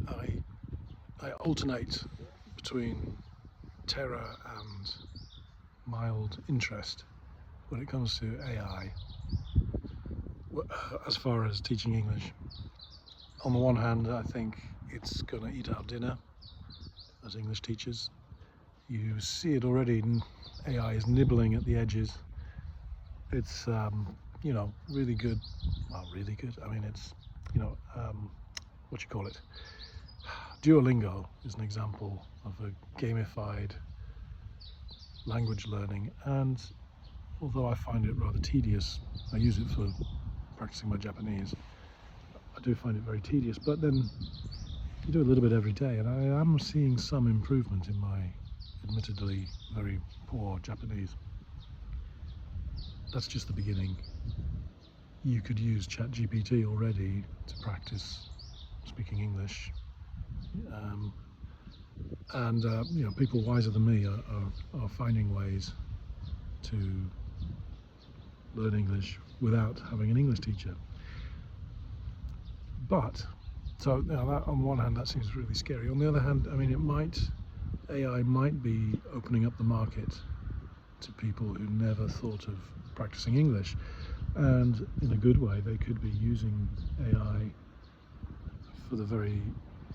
I, I alternate between terror and mild interest when it comes to AI as far as teaching English. On the one hand, I think it's going to eat our dinner as English teachers. You see it already, AI is nibbling at the edges. It's, really good. Well, really good. I mean, it's, what you call it? Duolingo is an example of a gamified language learning, and although I find it rather tedious, I use it for practicing my Japanese. I do find it very tedious, but then you do a little bit every day, and I am seeing some improvement in my admittedly very poor Japanese. That's just the beginning. You could use ChatGPT already to practice speaking English, and people wiser than me are finding ways to learn English without having an English teacher. But so that, on one hand, that seems really scary. On the other hand, I mean, AI might be opening up the market to people who never thought of practicing English, and in a good way, they could be using AI for the very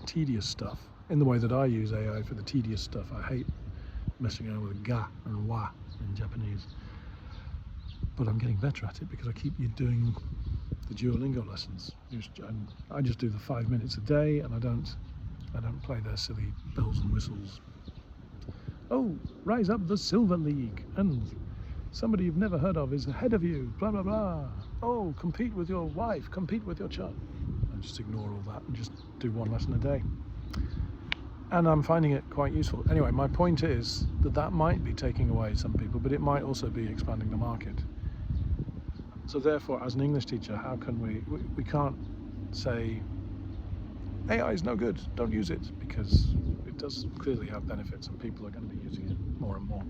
tedious stuff. In the way that I use AI for the tedious stuff, I hate messing around with ga and wa in Japanese. But I'm getting better at it because I keep doing the Duolingo lessons. I just do the 5 minutes a day, and I don't play their silly bells and whistles. Oh, rise up the Silver League, and somebody you've never heard of is ahead of you, blah blah blah. Oh, compete with your wife, compete with your child. I just ignore all that and just do one lesson a day. And I'm finding it quite useful. Anyway, my point is that might be taking away some people, but it might also be expanding the market. So therefore, as an English teacher, how can we can't say AI is no good, don't use it, because it does clearly have benefits and people are going to be using it more and more.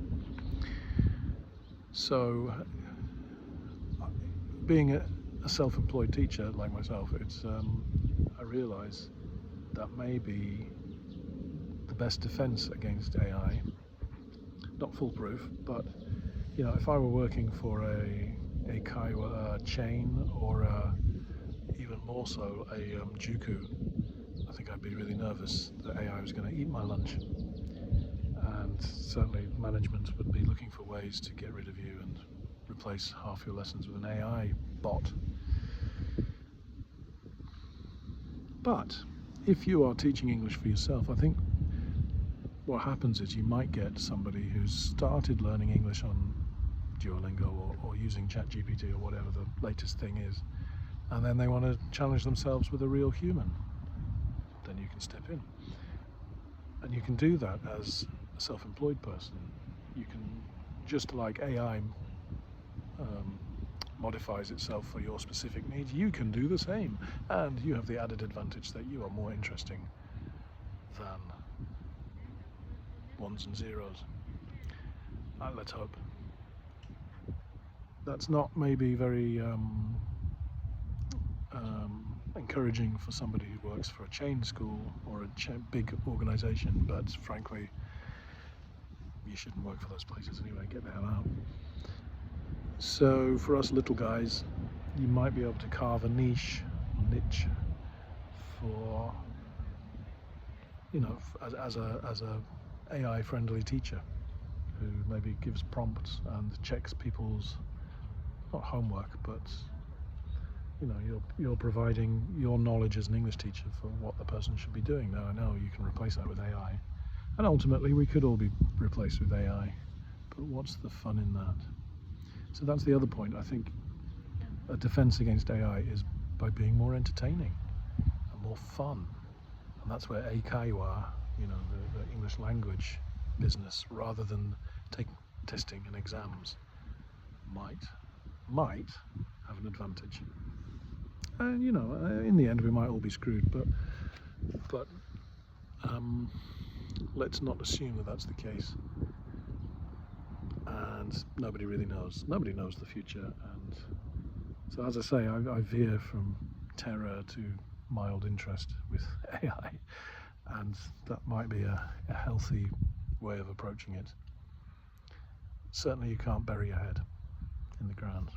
So being a self-employed teacher like myself, it's I realise that maybe the best defense against AI, not foolproof, but if I were working for a Kaiwa chain, or even more so a Juku, I think I'd be really nervous that AI was going to eat my lunch, and certainly management would be looking for ways to get rid of you and replace half your lessons with an AI bot. But if you are teaching English for yourself, I think what happens is you might get somebody who's started learning English on Duolingo or using ChatGPT or whatever the latest thing is, and then they want to challenge themselves with a real human. Then you can step in. And you can do that as a self-employed person. You can, just like AI modifies itself for your specific needs, you can do the same. And you have the added advantage that you are more interesting than ones and zeros. Let's hope. That's not maybe very encouraging for somebody who works for a chain school or a big organization, but frankly, you shouldn't work for those places anyway. Get the hell out. So for us little guys, you might be able to carve a niche for, as a AI friendly teacher who maybe gives prompts and checks people's, not homework, but you're providing your knowledge as an English teacher for what the person should be doing. Now I know you can replace that with AI, and ultimately we could all be replaced with AI, but what's the fun in that? So that's the other point. I think a defense against AI is by being more entertaining and more fun, and that's where eikaiwa, the English language business, rather than testing and exams, might have an advantage. And in the end we might all be screwed, but let's not assume that that's the case. And nobody really knows. Nobody knows the future. And so, as I say, I veer from terror to mild interest with AI, and that might be a healthy way of approaching it. Certainly you can't bury your head in the ground.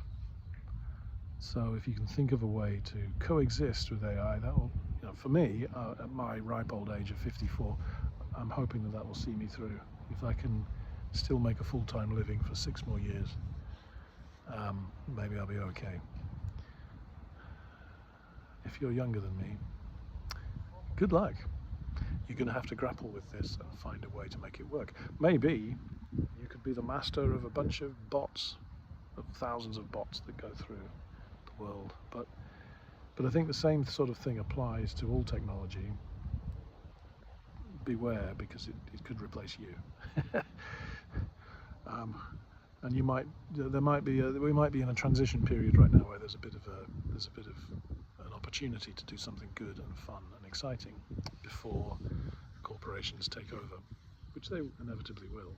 So if you can think of a way to coexist with AI, that will, for me, at my ripe old age of 54, I'm hoping that will see me through. If I can still make a full-time living for 6 more years, maybe I'll be okay. If you're younger than me, good luck. You're going to have to grapple with this and find a way to make it work. Maybe you could be the master of a bunch of bots, of thousands of bots that go through the world. But I think the same sort of thing applies to all technology. Beware, because it could replace you. And we might be in a transition period right now where there's a bit of an opportunity to do something good and fun and exciting before corporations take over, which they inevitably will.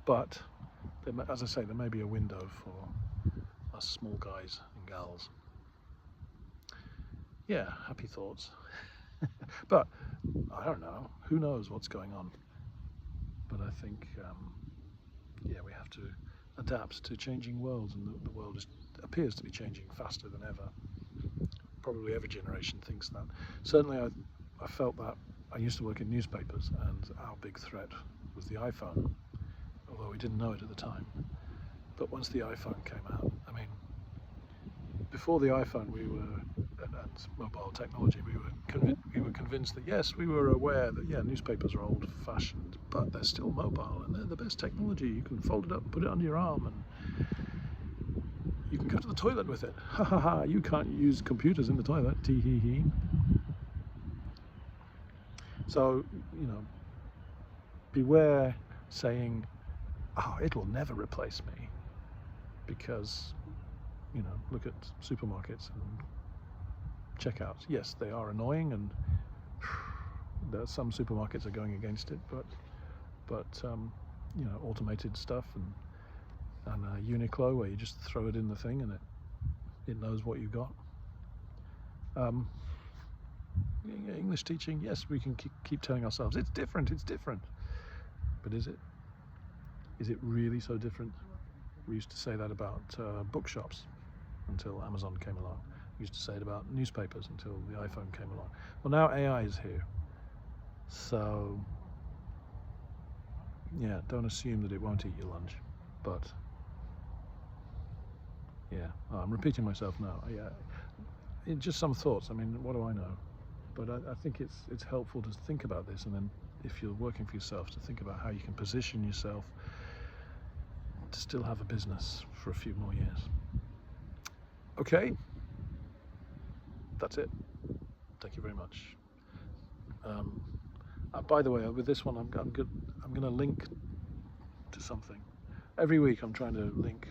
But as I say, there may be a window for us small guys and gals. Yeah, happy thoughts. But I don't know. Who knows what's going on? But I think, we have to adapt to changing worlds, and the world appears to be changing faster than ever. Probably every generation thinks that. Certainly I felt that. I used to work in newspapers, and our big threat was the iPhone, although we didn't know it at the time. But once the iPhone came out, before the iPhone and mobile technology, we were convinced that yes, we were aware that newspapers are old-fashioned, but they're still mobile and they're the best technology. You can fold it up and put it under your arm, and you can go to the toilet with it. Ha ha ha! You can't use computers in the toilet. Tee hee hee. So beware saying, "Oh, it will never replace me," because look at supermarkets and checkouts. Yes, they are annoying, and some supermarkets are going against it, but automated stuff and Uniqlo, where you just throw it in the thing and it knows what you got. English teaching, yes, we can keep telling ourselves it's different, but is it? Is it really so different? We used to say that about bookshops until Amazon came along. We used to say it about newspapers until the iPhone came along. Well, now AI is here. So, don't assume that it won't eat your lunch. But, I'm repeating myself now. Just some thoughts. What do I know? But I think it's helpful to think about this, and then if you're working for yourself, to think about how you can position yourself to still have a business for a few more years. Okay, that's it. Thank you very much. By the way, with this one, I'm going to link to something. Every week I'm trying to link.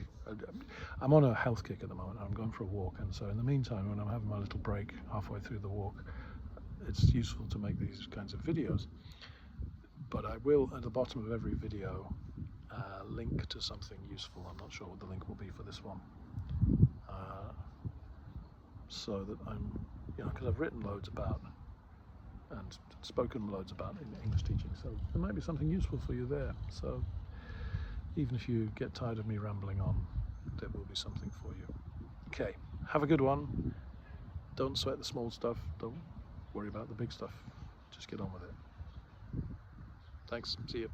I'm on a health kick at the moment. I'm going for a walk, and so in the meantime, when I'm having my little break halfway through the walk, it's useful to make these kinds of videos. But I will, at the bottom of every video, link to something useful. I'm not sure what the link will be for this one. So that because I've written loads about and spoken loads about in English teaching, so there might be something useful for you there. So even if you get tired of me rambling on, there will be something for you. Okay, have a good one. Don't sweat the small stuff. Don't worry about the big stuff. Just get on with it. Thanks. See you.